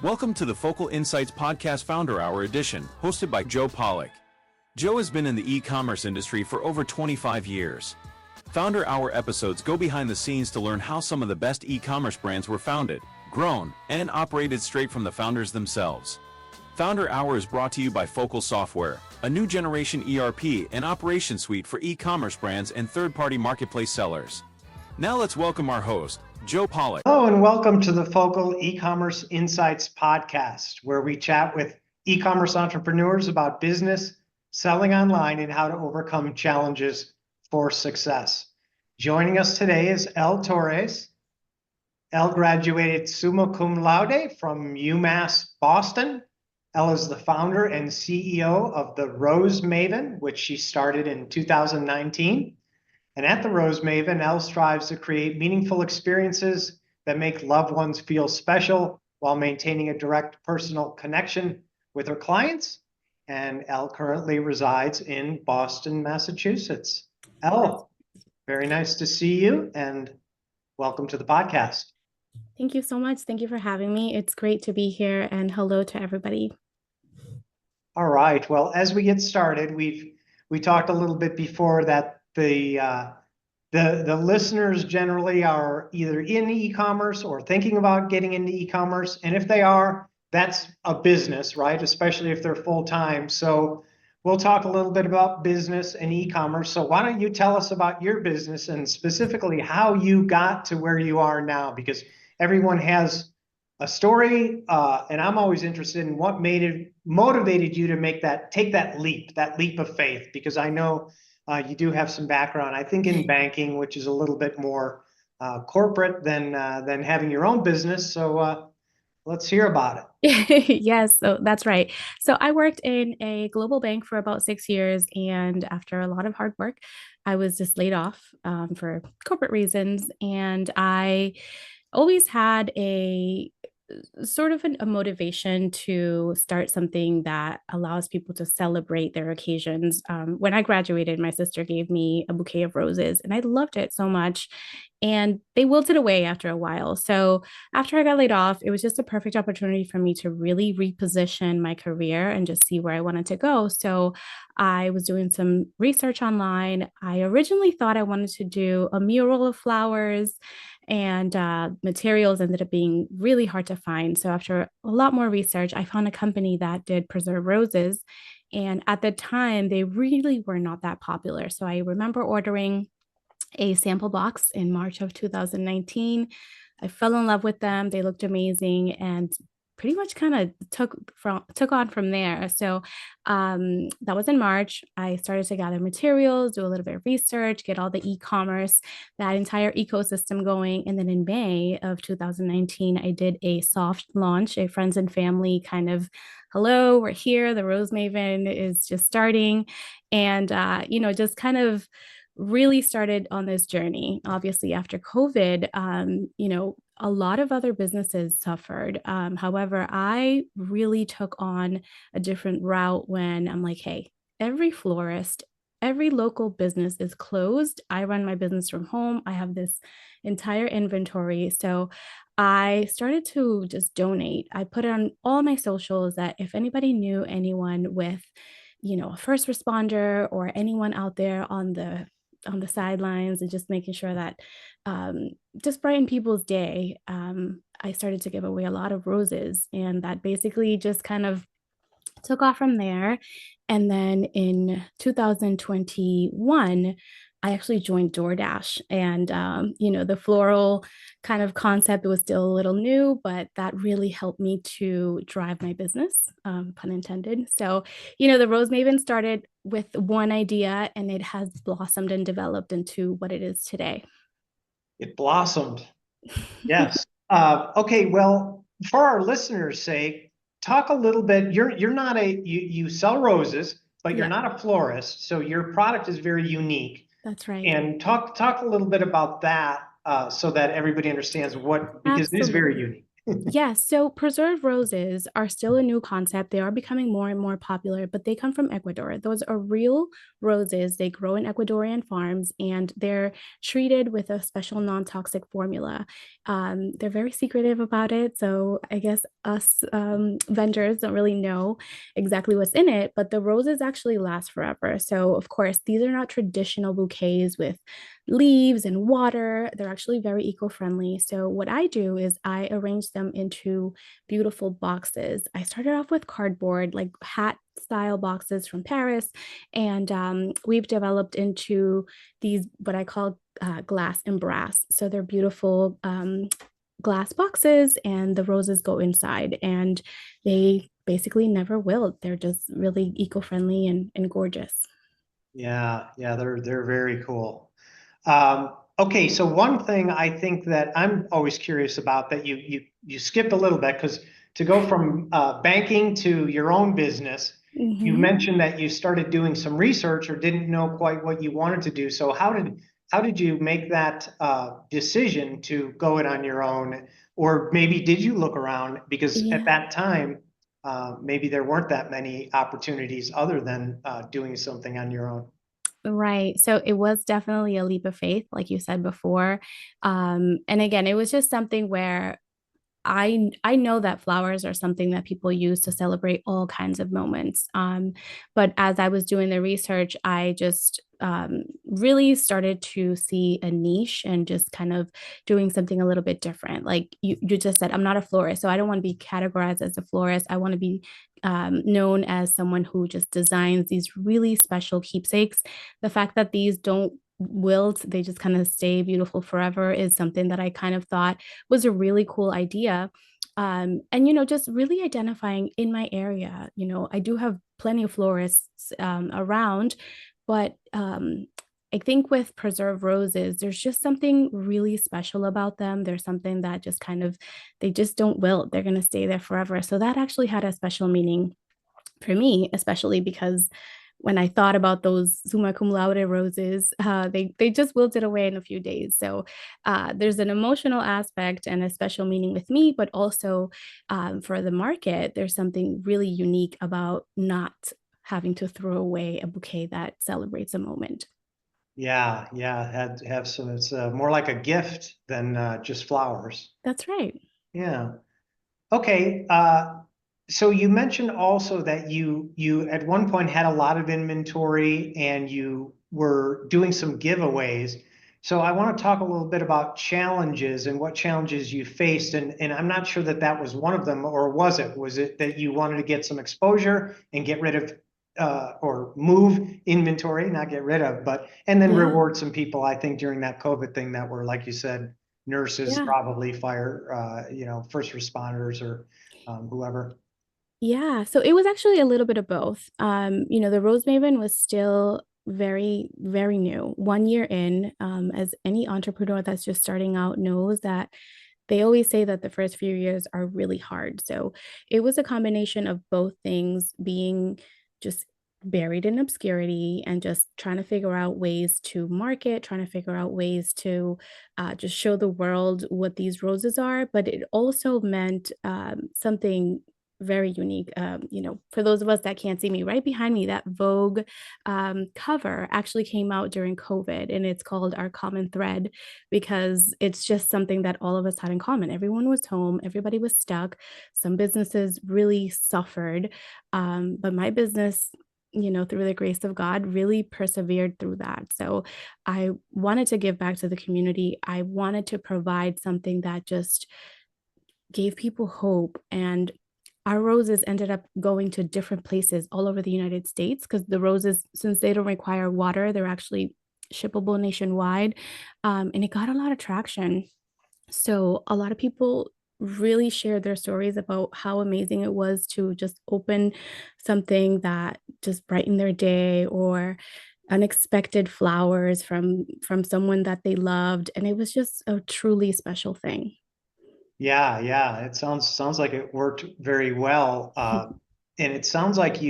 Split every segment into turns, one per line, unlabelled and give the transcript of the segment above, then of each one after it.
Welcome to the Focal Insights Podcast Founder Hour edition, hosted by Joe Pollock. Joe has been in the e-commerce industry for over 25 years. Founder Hour episodes go behind the scenes to learn how some of the best e-commerce brands were founded, grown, and operated straight from the founders themselves. Founder Hour is brought to you by Focal Software, a new generation ERP and operation suite for e-commerce brands and third-party marketplace sellers. Now let's welcome our host, Joe Pollock.
Hello and welcome to the Focal E-commerce Insights podcast, where we chat with e-commerce entrepreneurs about business, selling online, and how to overcome challenges for success. Joining us today is Elle Torres. Elle graduated summa cum laude from UMass Boston. Elle is the founder and CEO of the Rose Maven, which she started in 2019. And at the Rose Maven, Elle strives to create meaningful experiences that make loved ones feel special while maintaining a direct personal connection with her clients. And Elle currently resides in Boston, Massachusetts. Elle, very nice to see you and welcome to the podcast.
Thank you so much. Thank you for having me. It's great to be here, and hello to everybody.
All right. Well, as we get started, we talked a little bit before that the listeners generally are either in e-commerce or thinking about getting into e-commerce. And if they are, that's a business, right? Especially if they're full-time. So we'll talk a little bit about business and e-commerce. So why don't you tell us about your business and specifically how you got to where you are now? Because everyone has a story, and I'm always interested in what motivated you to take that leap of faith, because I know you do have some background, I think, in banking, which is a little bit more corporate than having your own business. So let's hear about
it. Yes, so that's right. So I worked in a global bank for about 6 years, and after a lot of hard work, I was just laid off for corporate reasons. And I always had a sort of a motivation to start something that allows people to celebrate their occasions. When I graduated, my sister gave me a bouquet of roses, and I loved it so much. And they wilted away after a while. So after I got laid off, it was just a perfect opportunity for me to really reposition my career and just see where I wanted to go. So I was doing some research online. I originally thought I wanted to do a mural of flowers, and materials ended up being really hard to find. So after a lot more research, I found a company that did preserve roses. And at the time, they really were not that popular. So I remember ordering a sample box in March of 2019. I fell in love with them. They looked amazing and pretty much kind of took on from there. So that was in March. I started to gather materials, do a little bit of research, get all the e-commerce, that entire ecosystem going. And then in May of 2019, I did a soft launch, a friends and family kind of, hello, we're here. The Rose Maven is just starting. And, just kind of really started on this journey. Obviously, after COVID, a lot of other businesses suffered. However, I really took on a different route when I'm like, hey, every florist, every local business is closed. I run my business from home. I have this entire inventory. So I started to just donate. I put it on all my socials that if anybody knew anyone with, a first responder or anyone out there on the sidelines, and just making sure that just brighten people's day, I started to give away a lot of roses, and that basically just kind of took off from there. And then in 2021, I actually joined DoorDash, and the floral kind of concept was still a little new, but that really helped me to drive my business, pun intended. So, the Rose Maven started with one idea, and it has blossomed and developed into what it is today.
It blossomed. Yes. Okay. Well, for our listeners' sake, talk a little bit. You're not you sell roses, but you're not a florist, so your product is very unique.
That's right.
And talk a little bit about that so that everybody understands because it is very unique.
Yes, so preserved roses are still a new concept. They are becoming more and more popular, but they come from Ecuador. Those are real roses. They grow in Ecuadorian farms and they're treated with a special non-toxic formula. They're very secretive about it. So I guess us vendors don't really know exactly what's in it, but the roses actually last forever. So, of course, these are not traditional bouquets with leaves and water. They're actually very eco-friendly. So what I do is I arrange them into beautiful boxes. I started off with cardboard, like hat style boxes from Paris, and we've developed into these what I call glass and brass. So they're beautiful glass boxes, and the roses go inside, and they basically never wilt. They're just really eco-friendly and gorgeous.
Yeah, yeah, they're very cool. Okay, so one thing I think that I'm always curious about that you skipped a little bit because to go from banking to your own business, you
Mhm.
mentioned that you started doing some research or didn't know quite what you wanted to do. So how did you make that decision to go it on your own, or maybe did you look around because at
Yeah.
that time maybe there weren't that many opportunities other than doing something on your own.
Right. So it was definitely a leap of faith, like you said before. And again, it was just something where I know that flowers are something that people use to celebrate all kinds of moments. But as I was doing the research, I just really started to see a niche and just kind of doing something a little bit different. Like you just said, I'm not a florist, so I don't want to be categorized as a florist. I want to be known as someone who just designs these really special keepsakes. The fact that these don't wilt, they just kind of stay beautiful forever, is something that I kind of thought was a really cool idea. And, just really identifying in my area, I do have plenty of florists around, but I think with preserved roses, there's just something really special about them. There's something that just kind of, they just don't wilt. They're going to stay there forever. So that actually had a special meaning for me, especially because when I thought about those summa cum laude roses, they just wilted away in a few days. So there's an emotional aspect and a special meaning with me, but also for the market, there's something really unique about not having to throw away a bouquet that celebrates a moment.
Yeah, yeah, had to have some. It's more like a gift than just flowers.
That's right.
Yeah. Okay. So you mentioned also that you at one point had a lot of inventory and you were doing some giveaways. So I want to talk a little bit about challenges and what challenges you faced. And I'm not sure that that was one of them, or was it? Was it that you wanted to get some exposure and get rid of or move inventory, not get rid of, but and then
Yeah.
reward some people? I think during that COVID thing that were, like you said, nurses,
Yeah.
probably fire, first responders or whoever.
Yeah, so it was actually a little bit of both. The Rose Maven was still very, very new. 1 year in, as any entrepreneur that's just starting out knows that they always say that the first few years are really hard. So it was a combination of both things, being just buried in obscurity and just trying to figure out ways to market, trying to figure out ways to just show the world what these roses are. But it also meant something very unique. For those of us that can't see me, right behind me, that Vogue cover actually came out during COVID, and it's called Our Common Thread because it's just something that all of us had in common. Everyone was home, everybody was stuck. Some businesses really suffered, but my business, through the grace of God, really persevered through that. So I wanted to give back to the community. I wanted to provide something that just gave people hope. And our roses ended up going to different places all over the United States because the roses, since they don't require water, they're actually shippable nationwide. And it got a lot of traction. So a lot of people really shared their stories about how amazing it was to just open something that just brightened their day, or unexpected flowers from someone that they loved, and it was just a truly special thing.
Yeah, yeah. It sounds like it worked very well. And it sounds like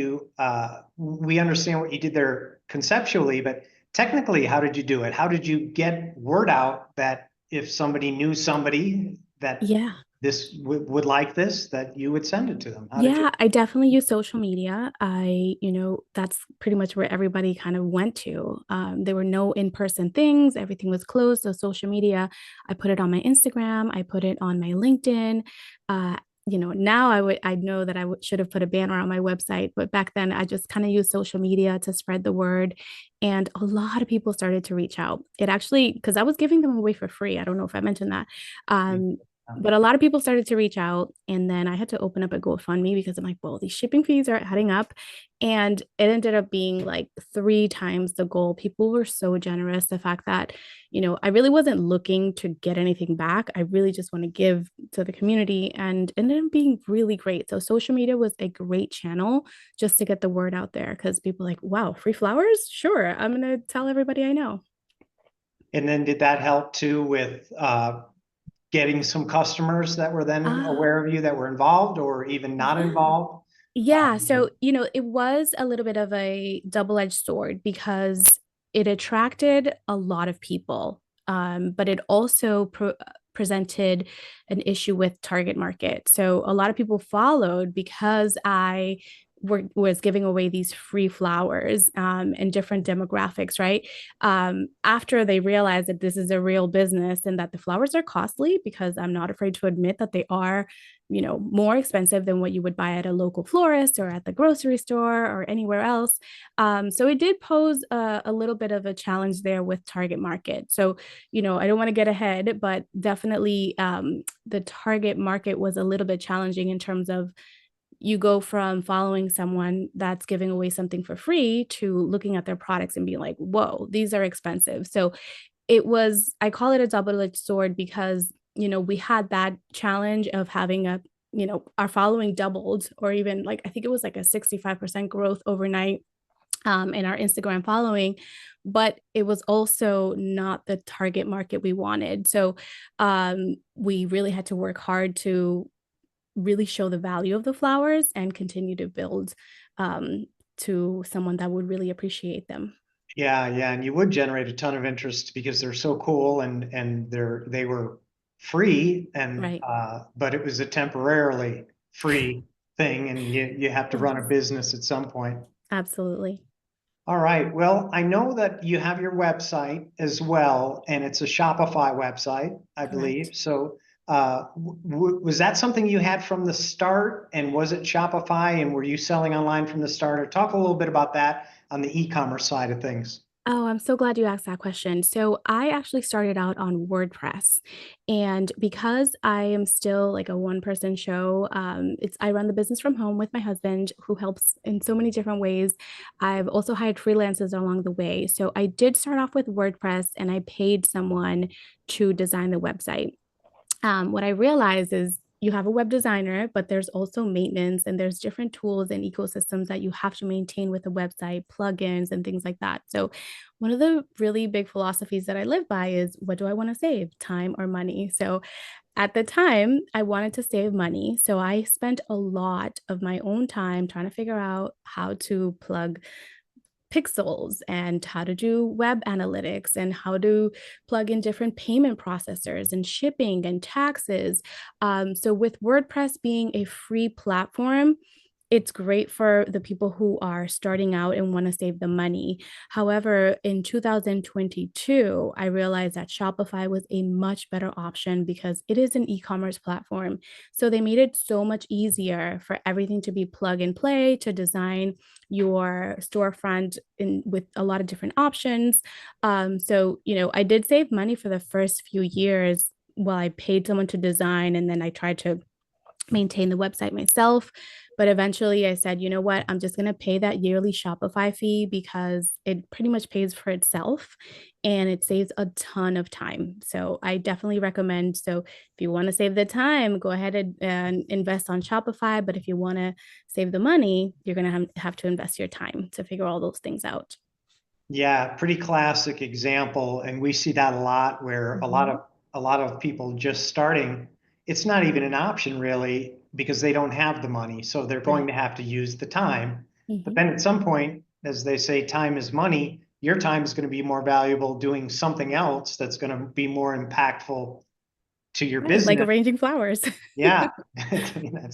we understand what you did there conceptually, but technically, how did you do it? How did you get word out that if somebody knew somebody that
Yeah.
this would like this, that you would send it to them? How did you?
Yeah, I definitely use social media. That's pretty much where everybody kind of went to. There were no in-person things, everything was closed. So social media, I put it on my Instagram, I put it on my LinkedIn. Uh, now I know that should have put a banner on my website, but back then I just kind of used social media to spread the word. And a lot of people started to reach out. It actually, because I was giving them away for free. I don't know if I mentioned that. Um, but a lot of people started to reach out, and then I had to open up a GoFundMe because I'm like, well, these shipping fees are adding up. And it ended up being like 3 times the goal. People were so generous. The fact that, I really wasn't looking to get anything back. I really just want to give to the community, and it ended up being really great. So social media was a great channel just to get the word out there, because people are like, wow, free flowers? Sure. I'm going to tell everybody I know.
And then did that help too with getting some customers that were then
Uh,
aware of you, that were involved or even not
yeah.
involved?
Yeah, so it was a little bit of a double-edged sword because it attracted a lot of people, but it also presented an issue with target market. So a lot of people followed because I was giving away these free flowers and different demographics, right? After they realized that this is a real business and that the flowers are costly, because I'm not afraid to admit that they are more expensive than what you would buy at a local florist or at the grocery store or anywhere else. So it did pose a little bit of a challenge there with target market. So, I don't want to get ahead, but definitely the target market was a little bit challenging in terms of you go from following someone that's giving away something for free to looking at their products and being like, whoa, these are expensive. So I call it a double-edged sword because, we had that challenge of having our following doubled, or even like, I think it was like a 65% growth overnight in our Instagram following, but it was also not the target market we wanted. So we really had to work hard to really show the value of the flowers and continue to build to someone that would really appreciate them.
Yeah, yeah, and you would generate a ton of interest because they're so cool, and they were free, and
Right.
but it was a temporarily free thing, and you have to run a
Yes,
business at some point.
absolutely.
All right. Well, I know that you have your website as well, and it's a Shopify website, I
Correct.
believe. So, was that something you had from the start, and was it Shopify, and were you selling online from the start? Or talk a little bit about that on the e-commerce side of things.
Oh, I'm so glad you asked that question. So, I actually started out on WordPress. And because I am still like a one-person show, I run the business from home with my husband, who helps in so many different ways. I've also hired freelancers along the way. So, I did start off with WordPress and I paid someone to design the website. What I realized is you have a web designer, but there's also maintenance and there's different tools and ecosystems that you have to maintain with a website, plugins, and things like that. So, one of the really big philosophies that I live by is, what do I want to save, time or money? So, at the time, I wanted to save money. So, I spent a lot of my own time trying to figure out how to plug pixels and how to do web analytics and how to plug in different payment processors and shipping and taxes. So, with WordPress being a free platform, it's great for the people who are starting out and want to save the money. However, in 2022, I realized that Shopify was a much better option because it is an e-commerce platform. So they made it so much easier for everything to be plug and play, to design your storefront with a lot of different options. I did save money for the first few years while I paid someone to design, and then I tried to maintain the website myself. But eventually I said, you know what, I'm just going to pay that yearly Shopify fee because it pretty much pays for itself and it saves a ton of time. So I definitely recommend. So if you want to save the time, go ahead and invest on Shopify. But if you want to save the money, you're going to have to invest your time to figure all those things out.
Yeah, pretty classic example, and we see that a lot where
Mhm.
a lot of people just starting, it's not even an option really because they don't have the money, so they're going
Right.
to have to use the time. But
Mhm.
then at some point, as they say, time is money. Your time is going to be more valuable doing something else that's going to be more impactful to your
Right,
business.
like arranging flowers.
Yeah,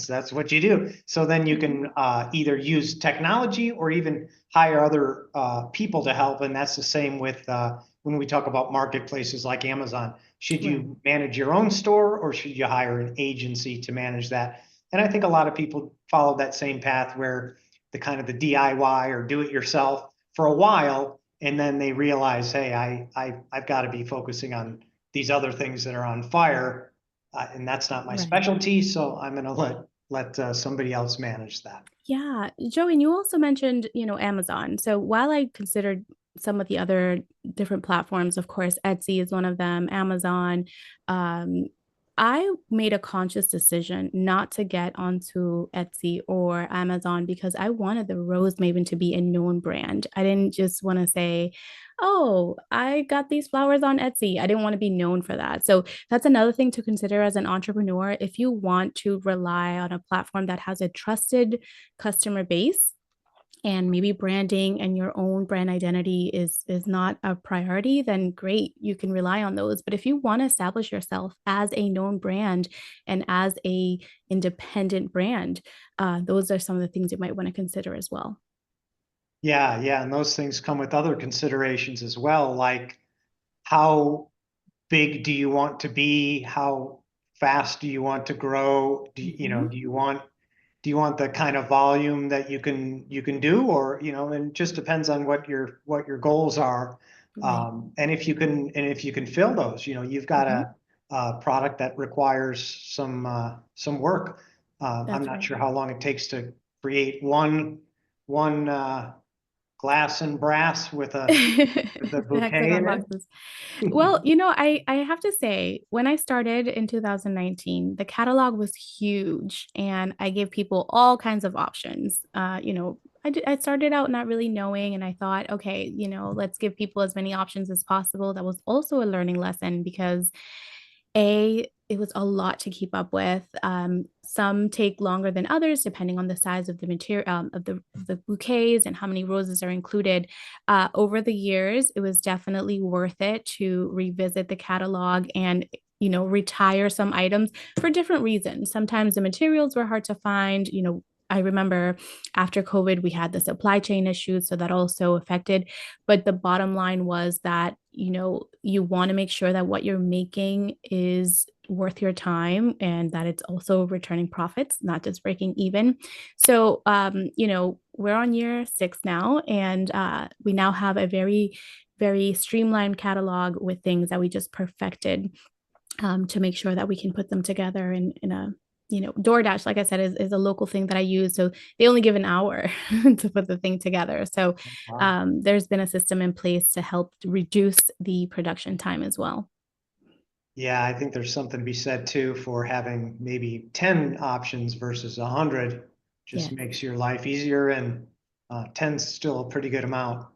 that's what you do. So then you can either use technology or even hire other people to help. And that's the same with when we talk about marketplaces like Amazon. Should you manage your own store or should you hire an agency to manage that? And I think a lot of people follow that same path where the kind of the DIY or do it yourself for a while, and then they realize, hey, I've got to be focusing on these other things that are on fire. And that's not my specialty, so I'm going to let somebody else manage that.
Yeah, Joey, and you also mentioned, Amazon. So while I considered some of the other different platforms, of course, Etsy is one of them, Amazon, um, I made a conscious decision not to get onto Etsy or Amazon because I wanted the Rose Maven to be a known brand. I didn't just want to say, oh, I got these flowers on Etsy. I didn't want to be known for that. So that's another thing to consider as an entrepreneur. If you want to rely on a platform that has a trusted customer base, and maybe branding and your own brand identity is not a priority, then great, you can rely on those. But if you want to establish yourself as a known brand and as a independent brand, those are some of the things you might want to consider as well.
Yeah, and those things come with other considerations as well, like how big do you want to be? How fast do you want to grow? Do you want the kind of volume that you can do, or and it just depends on what your goals are. And if you can fill those, you've got a product that requires some work. I'm not sure how long it takes to create one glass and brass with a
The
bouquet
hexagon
in it.
boxes. Well, I have to say, when I started in 2019, the catalog was huge and I gave people all kinds of options. I started out not really knowing, and I thought, okay, let's give people as many options as possible. That was also a learning lesson because it was a lot to keep up with. Some take longer than others, depending on the size of the material, of the bouquets and how many roses are included. Over the years, it was definitely worth it to revisit the catalog and retire some items for different reasons. Sometimes the materials were hard to find. I remember after COVID, we had the supply chain issues, so that also affected. But the bottom line was that, you want to make sure that what you're making is worth your time and that it's also returning profits, not just breaking even. So, we're on year 6 now, and we now have a very, very streamlined catalog with things that we just perfected to make sure that we can put them together in a DoorDash, like I said, is a local thing that I use. So they only give an hour to put the thing together. So there's been a system in place to help reduce the production time as well.
Yeah, I think there's something to be said too for having maybe 10 options versus 100. Just makes your life easier, and 10's still a pretty good amount.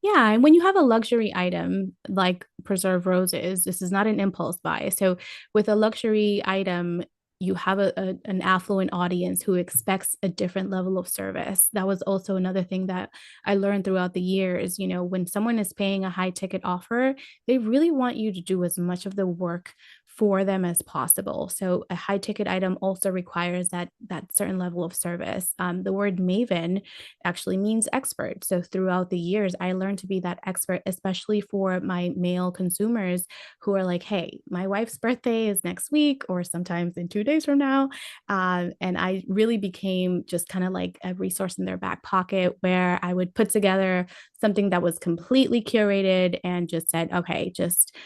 Yeah, and when you have a luxury item like preserved roses, this is not an impulse buy. So with a luxury item, you have an affluent audience who expects a different level of service. That was also another thing that I learned throughout the years. When someone is paying a high ticket offer, they really want you to do as much of the work for them as possible. So a high ticket item also requires that certain level of service. The word maven actually means expert. So throughout the years, I learned to be that expert, especially for my male consumers who are like, hey, my wife's birthday is next week or sometimes in 2 days from now. And I really became just kind of like a resource in their back pocket where I would put together something that was completely curated and just said, okay, just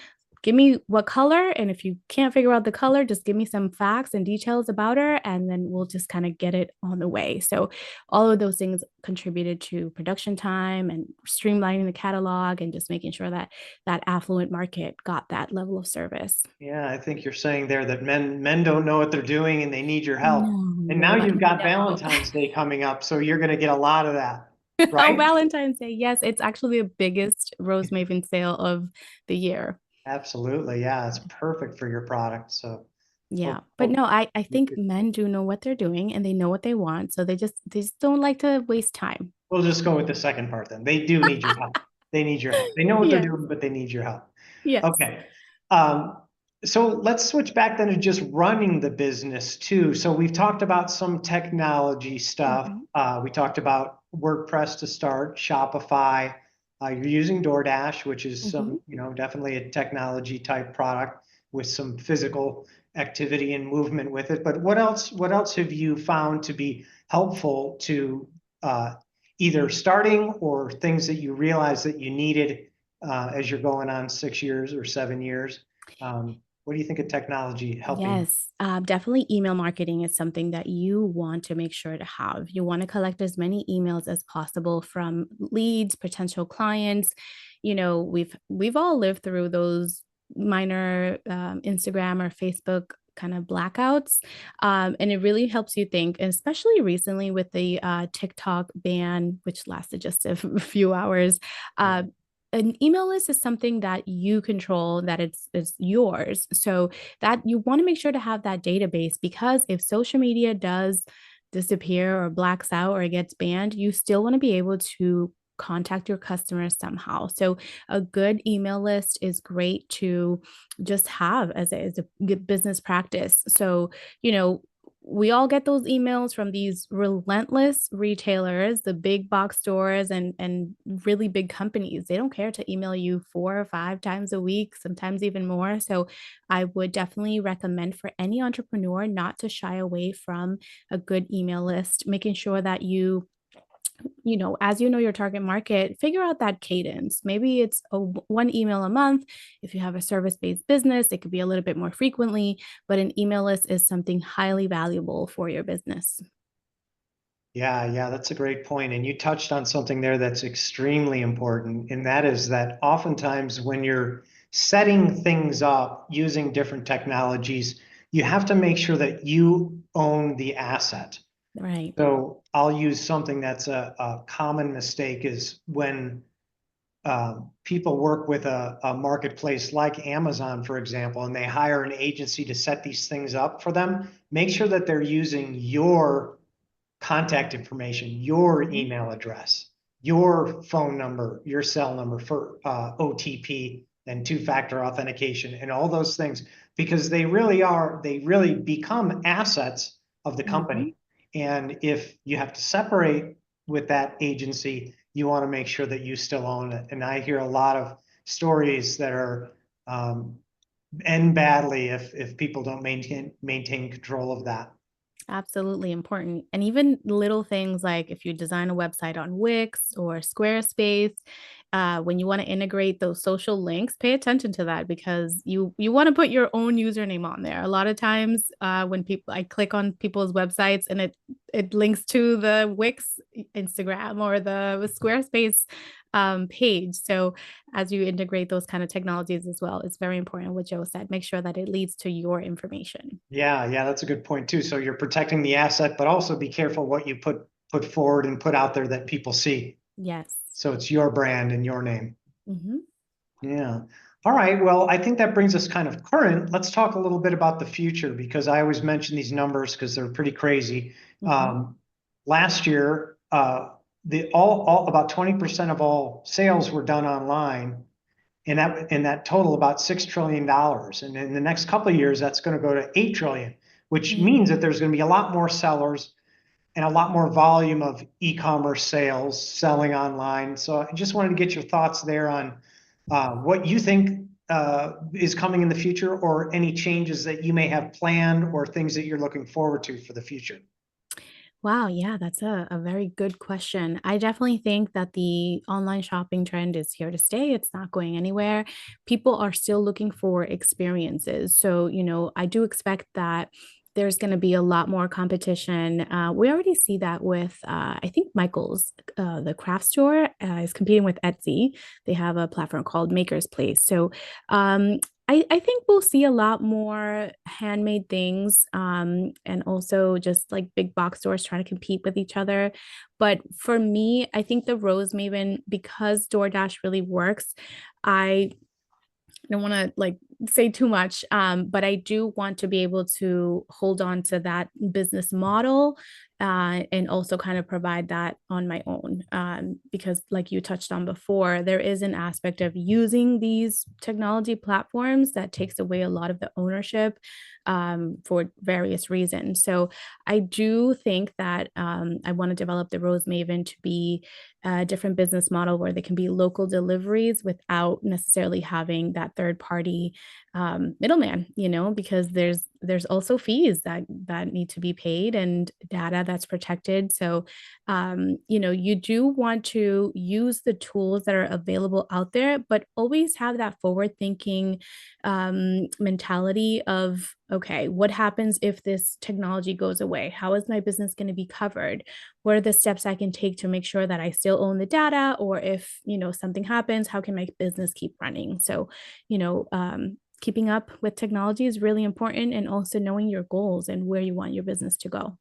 give me what color. And if you can't figure out the color, just give me some facts and details about her, and then we'll just kind of get it on the way. So all of those things contributed to production time and streamlining the catalog and just making sure that that affluent market got that level of service.
Yeah, I think you're saying there that men don't know what they're doing and they need your help. And now
No,
you've got
no.
Valentine's Day coming up, so you're going to get a lot of that,
Oh,
right?
Valentine's Day. Yes, it's actually the biggest Rose Maven sale of the year.
Absolutely. Yeah, it's perfect for your product. So,
Yeah. But no, I think men do know what they're doing and they know what they want. So they just don't like to waste time.
we'll just go with the second part then. They do need your help. They need your help. They know what they're
Yeah.
doing, but they need your help.
Yes.
Okay. Um, So let's switch back then to just running the business too. So we've talked about some technology stuff.
Mhm.
We talked about WordPress to start, Shopify. You're using DoorDash, which is
Mhm.
some, definitely a technology type product with some physical activity and movement with it. But what else? What else have you found to be helpful to uh, either starting or things that you realize that you needed as you're going on 6 years or 7 years? What do you think of technology helping?
Yes, definitely email marketing is something that you want to make sure to have. You want to collect as many emails as possible from leads, potential clients. We've all lived through those minor Instagram or Facebook kind of blackouts. And it really helps you think, and especially recently with the TikTok ban, which lasted just a few hours.
Yeah.
Uh, an email list is something that you control, that it's yours. So that you want to make sure to have that database, because if social media does disappear or blacks out or it gets banned, you still want to be able to contact your customers somehow. So a good email list is great to just have as a good business practice. So, you know, we all get those emails from these relentless retailers, the big box stores and really big companies. They don't care to email you 4 or 5 times a week, sometimes even more. So I would definitely recommend for any entrepreneur not to shy away from a good email list, making sure that as you know your target market, figure out that cadence. Maybe it's one email a month. If you have a service-based business, it could be a little bit more frequently, but an email list is something highly valuable for your business.
Yeah, that's a great point. And you touched on something there that's extremely important, and that is that oftentimes when you're setting things up using different technologies, you have to make sure that you own the asset.
Right.
So I'll use something that's a common mistake is when people work with a marketplace like Amazon, for example, and they hire an agency to set these things up for them. Make sure that they're using your contact information, your
Mhm.
email address, your phone number, your cell number for OTP and two-factor authentication and all those things, because they really become assets of the
Mhm.
company. And if you have to separate with that agency, you want to make sure that you still own it. And I hear a lot of stories that are end badly if people don't maintain control of that.
Absolutely important. And even little things like if you design a website on Wix or Squarespace, when you want to integrate those social links, pay attention to that, because you want to put your own username on there. A lot of times, when people I click on people's websites and it links to the Wix Instagram or the Squarespace page. So as you integrate those kind of technologies as well, it's very important what Joe said. Make sure that it leads to your information.
Yeah, that's a good point too. So you're protecting the asset, but also be careful what you put forward and put out there that people see.
Yes.
So it's your brand and your name.
Hmm.
Yeah. All right. Well, I think that brings us kind of current. Let's talk a little bit about the future because I always mention these numbers because they're pretty crazy.
Hmm.
Last year, the all about 20% of all sales were done online, and that total about $6 trillion. And in the next couple of years, that's going to go to 8 trillion, which means that there's going to be a lot more sellers and a lot more volume of e-commerce sales selling online. So I just wanted to get your thoughts there on what you think is coming in the future, or any changes that you may have planned, or things that you're looking forward to for the future.
Wow, yeah, that's a very good question. I definitely think that the online shopping trend is here to stay. It's not going anywhere. People are still looking for experiences. So, I do expect that there's going to be a lot more competition. We already see that with, I think Michael's, the craft store, is competing with Etsy. They have a platform called Maker's Place. So, I think we'll see a lot more handmade things, and also just like big box stores trying to compete with each other. But for me, I think the Rose Maven, because DoorDash really works, I don't want to like say too much, but I do want to be able to hold on to that business model, and also kind of provide that on my own. Because, like you touched on before, there is an aspect of using these technology platforms that takes away a lot of the ownership, for various reasons. So I do think that, I want to develop the Rose Maven to be a different business model where they can be local deliveries without necessarily having that third party, middleman, because there's also fees that need to be paid and data that's protected. So, you do want to use the tools that are available out there, but always have that forward thinking, mentality of, okay, what happens if this technology goes away? How is my business going to be covered? What are the steps I can take to make sure that I still own the data? Or if, something happens, how can my business keep running? So, keeping up with technology is really important, and also knowing your goals and where you want your business to go.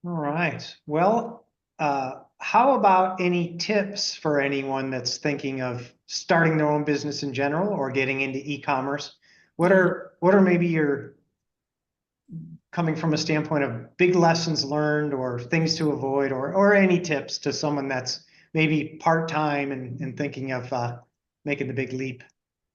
All right. Well, how about any tips for anyone that's thinking of starting their own business in general or getting into e-commerce? What are maybe your, coming from a standpoint of big lessons learned or things to avoid, or any tips to someone that's maybe part-time and thinking of making the big leap?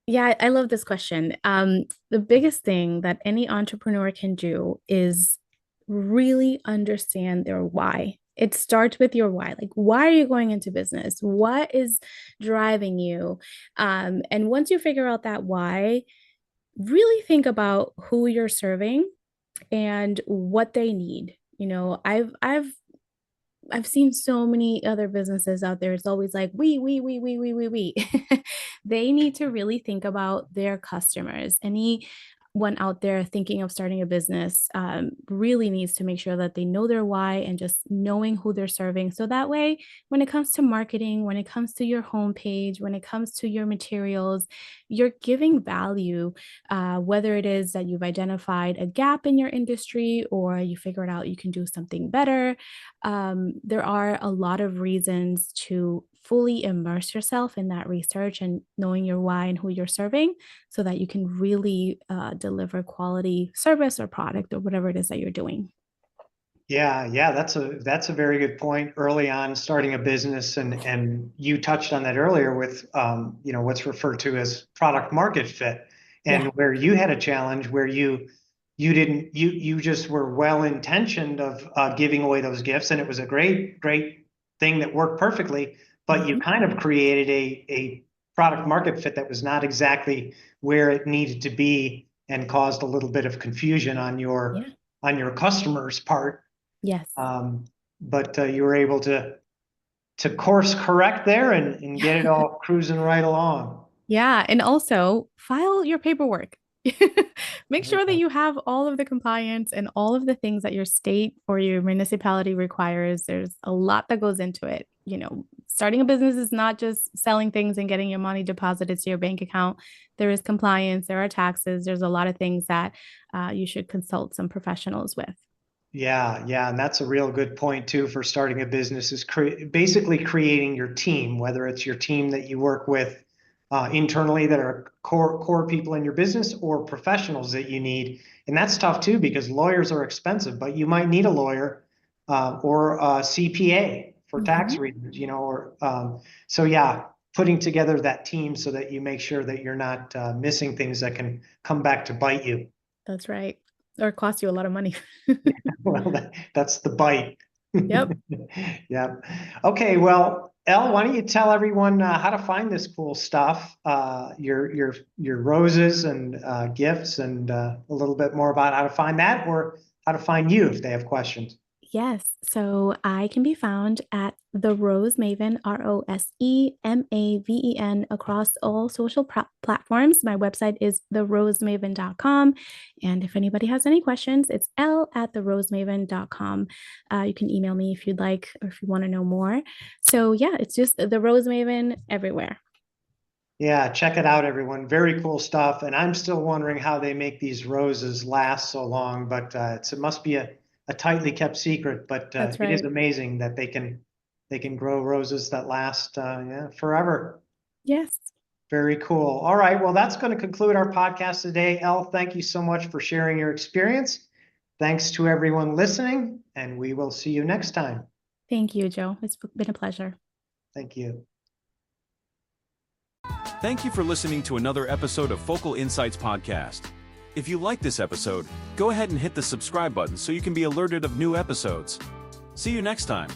Yeah, I love this question. The biggest thing that any entrepreneur can do is really understand their why. It starts with your why. Like, why are you going into business? What is driving you? And once you figure out that why, really think about who you're serving and what they need. I've seen so many other businesses out there. It's always like, we. They need to really think about their customers. Anyone out there thinking of starting a business, really needs to make sure that they know their why and just knowing who they're serving. So that way, when it comes to marketing, when it comes to your homepage, when it comes to your materials, you're giving value, whether it is that you've identified a gap in your industry or you figured out you can do something better. There are a lot of reasons to fully immerse yourself in that research and knowing your why and who you're serving, so that you can really, deliver quality service or product or whatever it is that you're doing.
Yeah, that's a very good point early on starting a business, and you touched on that earlier with what's referred to as product market fit, and
Yeah.
where you had a challenge where you just were well intentioned of giving away those gifts, and it was a great thing that worked perfectly, but you
Mhm.
kind of created a product market fit that was not exactly where it needed to be, and caused a little bit of confusion on
Yeah.
your customers' part.
Yes.
um, but you were able to course correct there and get it all cruising right along.
Yeah, and also file your paperwork. Make sure that
Yeah.
you have all of the compliance and all of the things that your state or your municipality requires. There's a lot that goes into it. Starting a business is not just selling things and getting your money deposited to your bank account. There is compliance, there are taxes, there's a lot of things that, you should consult some professionals with.
Yeah, and that's a real good point too for starting a business, is basically creating your team, whether it's your team that you work with internally that are core people in your business, or professionals that you need. And that's tough too, because lawyers are expensive, but you might need a lawyer or a CPA for tax
Mhm.
reasons, or so yeah, putting together that team so that you make sure that you're not missing things that can come back to bite you.
That's right. Or cost you a lot of money.
Well, that's the bite.
Yep.
Yeah. Okay. Well, Elle, why don't you tell everyone how to find this cool stuff, your roses and gifts, and a little bit more about how to find that, or how to find you if they have questions.
Yes. So I can be found at the Rose Maven, ROSEMAVEN, across all social platforms. My website is therosemaven.com. And if anybody has any questions, it's Elle at therosemaven.com. You can email me if you'd like, or if you want to know more. So yeah, it's just the Rose Maven everywhere.
Yeah, check it out, everyone. Very cool stuff. And I'm still wondering how they make these roses last so long, but it must be a tightly kept secret. But
That's
it is
right.
amazing that they can grow roses that last yeah, forever.
Yes.
Very cool. All right. Well, that's going to conclude our podcast today. Elle, thank you so much for sharing your experience. Thanks to everyone listening, and we will see you next time.
Thank you, Joe. It's been a pleasure.
Thank you.
Thank you for listening to another episode of Focal Insights Podcast. If you like this episode, go ahead and hit the subscribe button so you can be alerted of new episodes. See you next time.